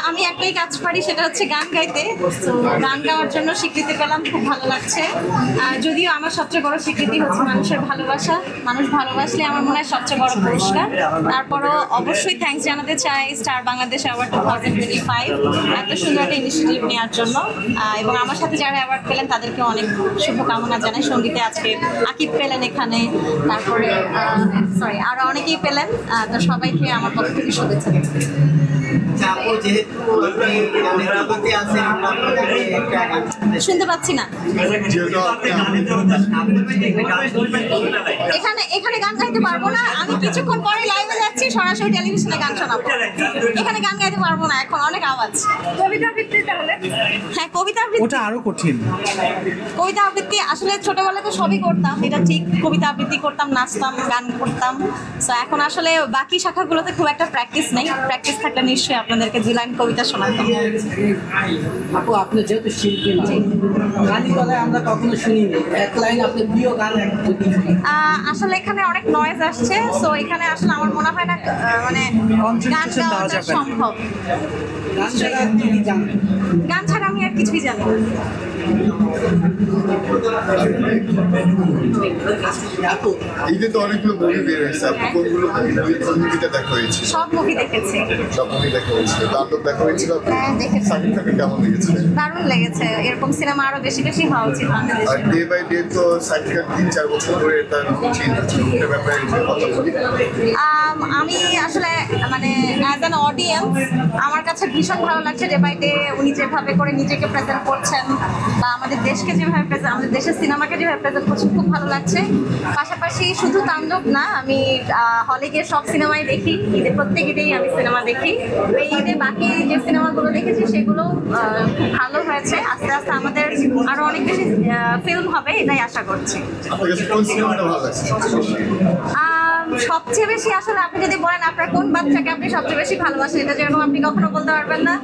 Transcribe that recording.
আমি একটাই কাজ পারি, সেটা হচ্ছে গান গাইতে। তো গান গাওয়ার জন্য স্বীকৃতি পেলাম, খুব ভালো লাগছে। যদিও আমার সবচেয়ে বড় স্বীকৃতি হচ্ছে মানুষের ভালোবাসা। মানুষ ভালোবাসলে আমার মনে হয় সবচেয়ে বড় পুরস্কার। তারপরও অবশ্যই থ্যাঙ্কস জানাতে চাই স্টার বাংলাদেশ অ্যাওয়ার্ড 2025 এত সুন্দর একটা ইনিশিয়েটিভ নেওয়ার জন্য। এবং আমার সাথে যারা অ্যাওয়ার্ড পেলেন তাদেরকে অনেক শুভকামনা জানাই। সঙ্গীতে আজকে আকিব পেলেন এখানে, তারপরে আরো অনেকেই পেলেন। তো সবাইকে আমার পক্ষ থেকে শুভেচ্ছা। শুনতে পাচ্ছি না। এখানে এখানে গান গাইতে পারবো না। আমি কিছুক্ষণ পরে লাইভে যাচ্ছি, সরাসরি টেলিভিশনে গান শোনাবো। এখানে গান গাইতে পারবো না, এখন অনেক আওয়াজ। কবিতা আবৃত্তি তাহলে? হ্যাঁ, কবিতা আবৃত্তি। ওটা আরো কঠিন। কবিতা আবৃত্তি আসলে ছোটবেলায় তো সবই করতাম, এটা ঠিক। কবিতা আবৃত্তি করতাম, নাচতাম, গান করতাম। তো এখন আসলে বাকি শাখাগুলোতে খুব একটা প্র্যাকটিস নেই। প্র্যাকটিস থাকলে নিশ্চয়ই আপনাদেরকে 2 লাইন কবিতা শোনাতাম। আপু, আপনি যেহেতু শিল্পী, গানই বলে আমরা কখনো শুনিনি, 1 লাইন আপনি প্রিয় গান আসলে এখানে অনেক নয়েজ আসছে, সো এখানে আসলে আমার মনে হয় না মানে গান গাওয়াটা সম্ভব। গান ছাড়া আমি আর কিছুই জানি না। ঈদে তো অনেকগুলো মুভি বের হয়েছে, আপনি কোনগুলো মুভিটা দেখা হয়েছে? সব মুভি দেখেছি। সব মুভি দেখা হয়েছে। তাণ্ডব দেখা হয়েছিল? হ্যাঁ, দেখেছি। সাকিব খানকে কেমন লেগেছে? দারুণ লেগেছে। এরকম সিনেমা আরো বেশি বেশি হওয়া উচিত বাংলাদেশে। আর ডে বাই ডে তো সাকিব খান 3-4 বছর ধরে তার চেঞ্জের ব্যাপারে কথা বলি। আমি আসলে মানে অ্যাজ অ্যান অডিয়েন্স আমার কাছে ভীষণ ভালো লাগছে ডে বাই ডে উনি যেভাবে করে নিজেকে প্রেজেন্ট করছেন, বা আমাদের দেশকে যেভাবে আমাদের দেশের সিনেমাকে যেভাবে প্রেজেন্ট করছেন, খুব ভালো লাগছে। পাশাপাশি শুধু তাণ্ডব না, আমি হলে গিয়ে সব সিনেমাই দেখি। ঈদে প্রত্যেক ঈদেই আমি সিনেমা দেখি। এই ঈদে বাকি যে সিনেমাগুলো দেখেছি সেগুলো খুব ভালো হয়েছে। আস্তে আস্তে আমাদের আরো অনেক বেশি ফিল্ম হবে, এটাই আশা করছি। আপনার কাছে কোন সিনেমাটা ভালো লাগছে? সবচেয়ে বেশি আসলে আপনি যদি বলেন আপনার কোন বাচ্চাকে আপনি সবচেয়ে বেশি ভালোবাসেন, এটা যেরকম আপনি কখনো বলতে পারবেন না।